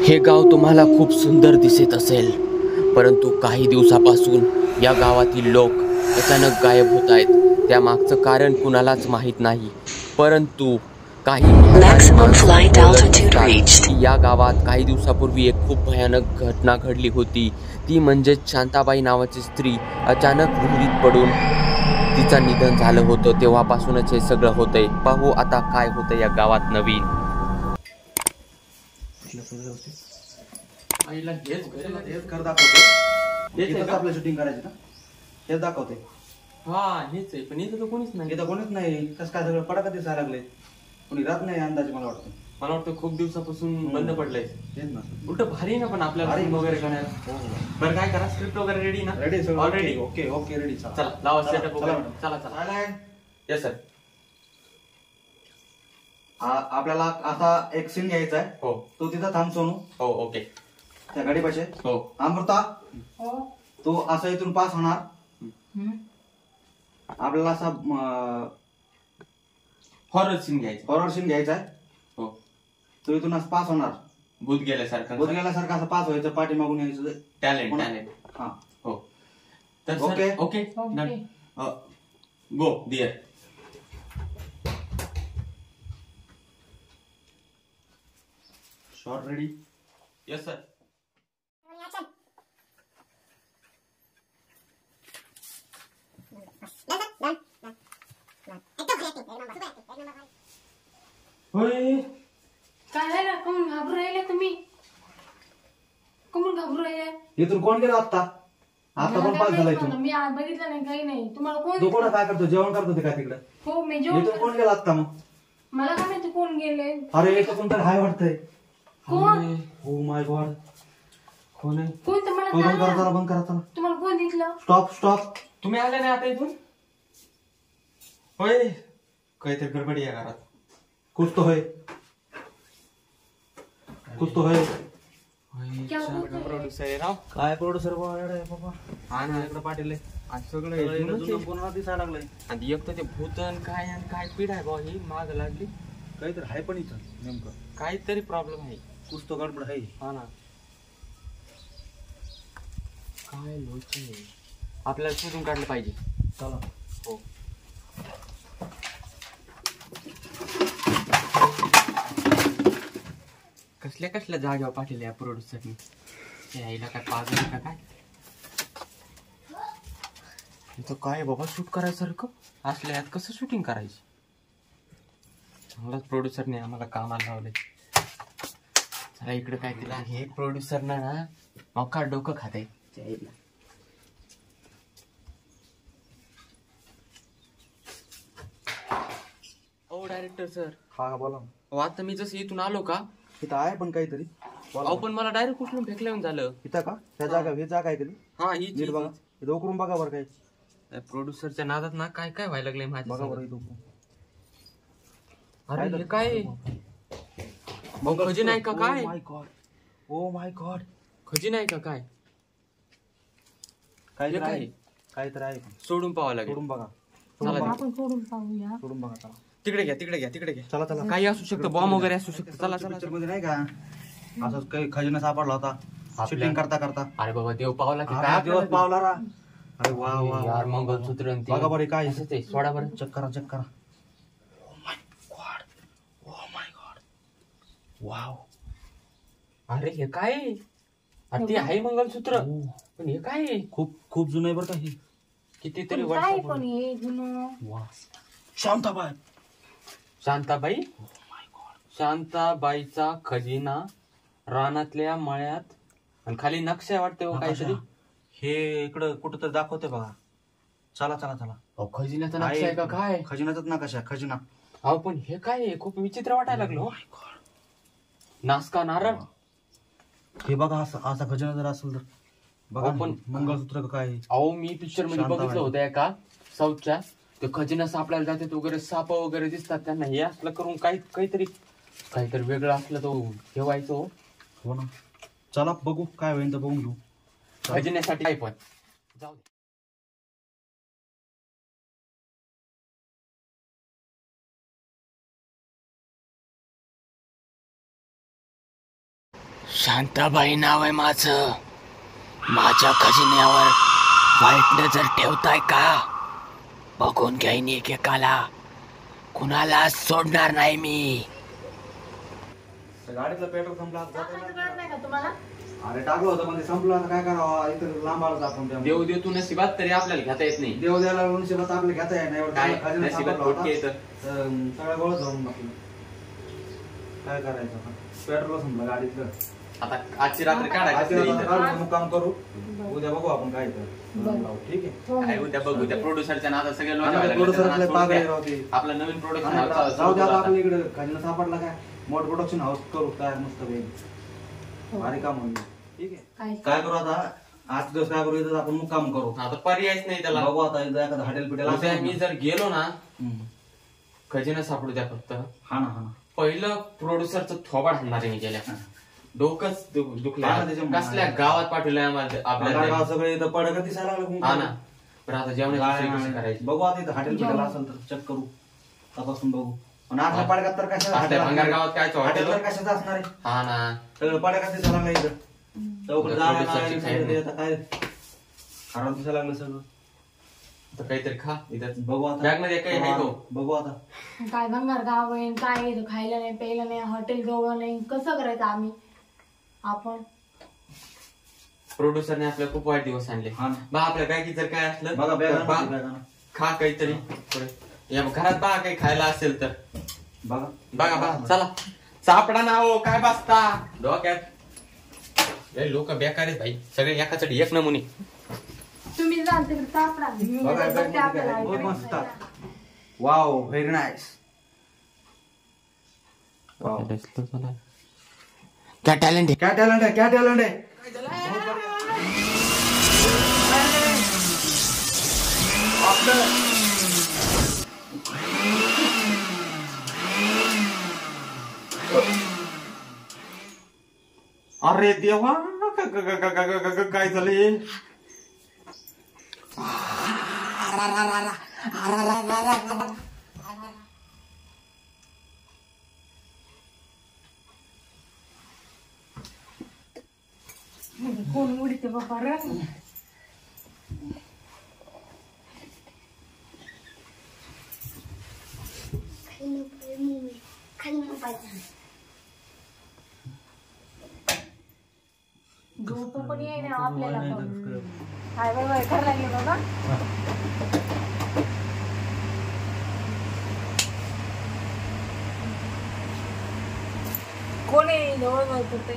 हे गाव तुम्हाला खूप सुंदर दिसत असेल, परंतु काही दिवसापासून या गावातील लोक अचानक गायब होत आहेत. त्यामागचं कारण कुणालाच माहीत नाही. परंतु काही म्हातारी Maximum माणसं flight बोलत altitude असतात reached. की या गावात काही दिवसापूर्वी एक खूप भयानक घटना घडली होती. ती म्हणजेच शांताबाई नावाची स्त्री अचानक विहिरीत पडून तिचं निधन झालं होतं. तेव्हापासूनच हे सगळं होतंय. पाहू आता काय होतं या गावात नवीन. आईला हेच घर दाखवते. हेच आहे का? आपलं शूटिंग करायचं ना, हेच दाखवते. हा हेच आहे, पण इथं तर कोणीच नाही. इथं कोणीच नाही. कसं काय सगळं पटाका दिसायला लागले. कोणी राहत नाही अंदाजे मला वाटतं. मला वाटतं खूप दिवसापासून बंद पडलंय. तेच ना. उलट भारी ना, पण आपल्याला भारी. film वगैरे करायला. हो. बरं काय करा, स्क्रिप्ट वगैरे रेडी ना? रेडी सगळं ऑलरेडी. Okay okay ready. चला लावा चला, सेटअप चला वगैरे. मॅडम. चला चला. Yes sir. आपल्याला असा एक सीन घ्यायचा आहे. हो तो तिथं थांब सोनू, हो ओके. त्या गाडीपाशी. हो अमृता, तो असं इथून पास होणार. आपल्याला असा हॉरर सीन घ्यायचं. हॉरर सीन घ्यायचा आहे. हो. तो इथून असं पास होणार. भूत गेल्यासारखं. बोध गेल्यासारखं असं पास व्हायचं, पाठीमागून यायचं. टॅलेंट पुन्हा- टॅलेंट. हा. हो. तर okay. Okay go dear. Shot ready. Yes sir. होय. काय झालं? कोण घाबरू राहिले तुम्ही? कोण घाबरू राहिले? इथून कोण गेला आता पण पास झाला इथून. मी आज बघितलं नाही, काही नाही. तुम्हाला कोण? तू कोण काय करतो? जेवण करतो ते काय तिकडे? हो मी इथून जेवण. कोण गेला आता मग? मला काय माहिती कोण गेले? अरे इथं कोणतरी हाय वाटतंय. कोण? हो माय गॉड. कोण आहे? कोण तुम्हाला बंद करा काय? चला, बंद करा चला. तुम्हाला कोण दिसलं? Stop stop. तुम्ही आले नाही आता इथून? होय. काहीतरी गडबडी आहे घरात. कुछ तो है, कुछ तो है. क्या बोलतोय? प्रोड्युसर आहे राव. काय प्रोड्युसर बाबा? हा ना. इकडे पाटील आहे. आज सगळं सगळं एकदमच इकडं जुनं आहे. कोणाला दिसायला लागलंय. आणि एक तर ते भूतन काय आणि काय पीड आहे बा, ही माग लागली. काहीतरी आहे पण इथं नेमकं. काहीतरी प्रॉब्लेम आहे. कुछ तो गडबड आहे. हा ना. काय लोचे आपल्याला शोधून काढलं पाहिजे. चला. हो. कसल्या कसल्या जागेवर पाठवल्या या प्रोड्युसरनी. यायला काय पागल आहे का काय? इथं काय बाबा शूट करायसारखं असल्या यात कसं शूटिंग करायची? चांगलाच प्रोड्युसरने आम्हाला कामाला लावलंय. चला इकडे काय तिला हे प्रोड्युसर ना मका डोकं खाते. ओ डायरेक्टर सर. हा बोला. अहो, आता मी जसं इथून आलो का, इथं आहे पण काहीतरी. अहो पण मला डायरेक्ट उचलून फेकल्यावर झालं. इथं का? त्या जागा ही जागा आहे कधी हा नीट बघा. इथं उकरून बघा बरं काय. प्रोड्युसरच्या नादात ना काय काय व्हायला लागलंय बघा माझ्या. बरं इथं उकरून. अरे हे काय खजिना आहे का काय? माय गॉड. Oh my God. खजिना आहे का काय? काहीतरी काय? आहे. काहीतरी आहे पण. सोडून पाहावं लागेल. सोडून बघा. चला आपण सोडून पाहूया. सोडून बघा चला. तिकडे घ्या तिकडे घ्या तिकडे घ्या. चला चला. काही असू शकतं, बॉम्ब वगैरे असू शकतं. चला चला पिक्चर मध्ये नाही का असं काही खजिना सापडला होता शूटिंग करता करता. अरे बाबा देव पावला की अरे काय दिवस पावला रा. अरे वा वा यार मंगलसूत्र आणि ते. बघा बरं काय असंच आहे. सोडा बरं. चेक करा चेक करा. Oh my God. Oh my God. Wow. अरे हे काय आहे? अरे ते आहे मंगलसूत्र, पण हे काय आहे? खूप खूप जुनं आहे बरं का हे. कितीतरी पण काय पण वर्ष. हे जुनं? वा. शांताबाई. शांताबाई. शांताबाईचा खजिना रानातल्या मळ्यात आणि खाली नक्षा वाटते हो काहीतरी. हे इकडं कुठं तर दाखवते बघा. चला चला चला. अहो खजिन्याचा नक्षा आहे का काय? खजिनाचाच नकाशा खजिना. अहो पण हे काय आहे? खूप विचित्र वाटायला लागलो. नासका नारळ. हे बघा असा असा खजिना जर असेल तर बघा. पण मंगळसूत्र का काय आहे? अहो मी पिक्चर मध्ये शांताबाई. बघितलं होतं एका साऊथच्या. ते खजिना सापडायला जातात वगैरे, साप वगैरे दिसतात त्यांना. हे असलं करून काहीतरी वेगळं असलं तो ठेवायचो. हो ना. चला बघू काय होईल तर बघून घेऊ. खजिन्यासाठी काय पण जाऊ दे. शांताबाई नाव आहे माझं. माझ्या खजिन्यावर वाईट नजर ठेवताय का? बघून घ्यायनी एकेकाला, कुणाला सोडणार नाही मी. गाडीतलं पेट्रोल संपला नाही का तुम्हाला? अरे टाकलं होतं पण ते संपलं. आता काय करावं, इथं लांब आलो आपण. देव देतो नशिबात, तरी आपल्याला घेता येत नाही. देव द्यायला नशिबात आपलं घेता येत नाही. काय एवढं खजिना नशिबात सापडला होता. फटके येतं. सगळ्या गोळ जाऊन बसलं. काय करायचं आता? पेट्रोल संपलं गाडीतलं. आता आजची रात्र आज काढायचं रात्री इथं. काढू, मुक्काम करू. उद्या बघू आपण काय तर. ठीक आहे. काय उद्या बघू, त्या प्रोड्युसरच्या नादात सगळे लोक आणि व्हायला producer लागले. आपले पागल राहते. आपलं नवीन प्रोडक्शन जाऊ दे आता. आपल्या इकडे खजिना सापडला काय, मोठ प्रोडक्शन हाऊस करू काय मस्त पैकी. भारी काम होईल. ठीक आहे. काय करू आता? आज दिवस काय करू, इथं आपण मुक्काम करू. आता पर्यायच नाही त्याला. बघू आता इथं एखादं हॉटेल उद्या पिटेल. मी जर गेलो ना, खजिना सापडू द्या फक्त. हा ना. पहिलं प्रोड्युसरचं थोबाड हाणणार आहे मी गेल्या. डोकंच हा ना, दुखलं. त्याच्यामुळे. कसल्या गावात पाठवलंय आम्हाला आपल्या आपल्या. सगळे इथं पडक दिसायला लागलं. हा ना. पण आता जेवणाची सोय कशी करायची? बघू आता इथं हॉटेल पिटेल असेल तर चेक करू, तपासून बघू. आणि आपल्या पडक्यात तर आपल्या भंगार गावात काय हॉटेल हॉटेल? तर कशाचं असणार आहे? हा ना. सगळं पडक्यात दिसायला लागलं इथं. चौकडे producer जायला ची खायला. आता काय खराब दिसायला लागलं सगळं. तर काहीतरी खा इथं. बघू आता. बॅग मध्ये काही आहे तो. बघू आता. काय भंगार गाव आहे, काय आहे, खायला नाही प्यायला नाही, हॉटेल जवळ नाही, कसं करायचं आम्ही? आपण प्रोड्युसरने आपल्याला खूप वाईट दिवस आणले. हा ना. बा आपल्या बॅगीत जर काय असलं बघा तर बॅग बा, आणा. खा काहीतरी. या घरात बा काही खायला असेल तर बघा बघा बा. चला सापडा ना हो, काय बसता डोक्यात. लोक बेकार आहेत भाई, सगळे एकासाठी एक नमुने. तुम्ही जाल तिकडे सापडा. मी बघा बघते बॅग मध्ये काय आपल्याला आहे. बहुत ऐकायला. मस्त. Wow, very nice. क्या टॅलेंट काय टॅलेंट आहे, काय टॅलेंट आहे. अरे देवा, काय झाले? कोण उडते बाबा रे? झोप पण येई ना आपल्याला पण. काय बाबा खरं लागले बाबा. कोण आहे जवळ जवळ करते?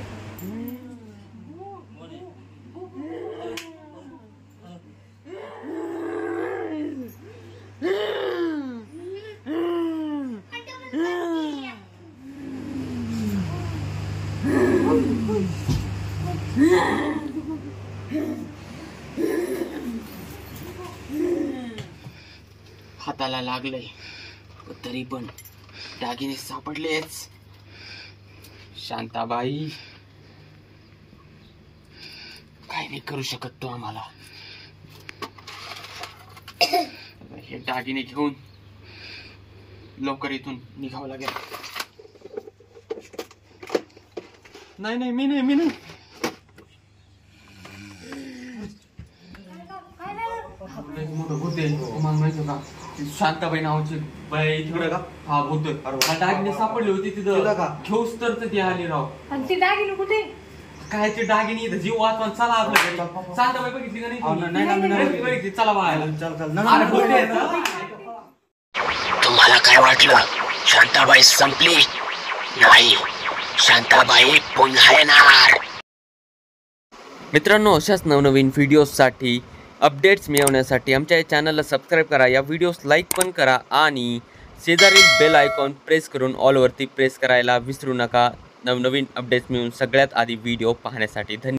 हाताला लागलंय तरी पण दागिने सापडलेच. शांताबाई काय नाही करू शकत तो आम्हाला. हे दागिने घेऊन लवकर इथून निघावं लागेल. नाही मी नाही. मोठं भूत आहे, तुम्हाला माहिती का? शांताबाई नावाची बाई तिकडे का? हा भूत. दागिने सापडले होते तिथं का? घेऊस तर ती आली राव. आणि ती दागिने कुठे? काय ते दागिने इथं जीव वाचवा. चला आपल्या घरी. शांताबाई बघितली का नाही तुम्ही? नाही. बघितली. चला बाहेर. चल अरे भूत आहे ना? तुम्हाला काय वाटलं शांताबाई संपली? नाही, शांताबाई पुन्हा येणार. मित्रांनो, अशाच नवनवीन व्हिडिओजसाठी अपडेट्स मिळवण्यासाठी आमच्या या चॅनलला सबस्क्राईब करा. या व्हिडिओस लाईक पण करा आणि शेजारील बेल आयकॉन प्रेस करून ऑलवरती प्रेस करायला विसरू नका. नवनवीन अपडेट्स मिळून सगळ्यात आधी व्हिडिओ पाहण्यासाठी धन्यवाद.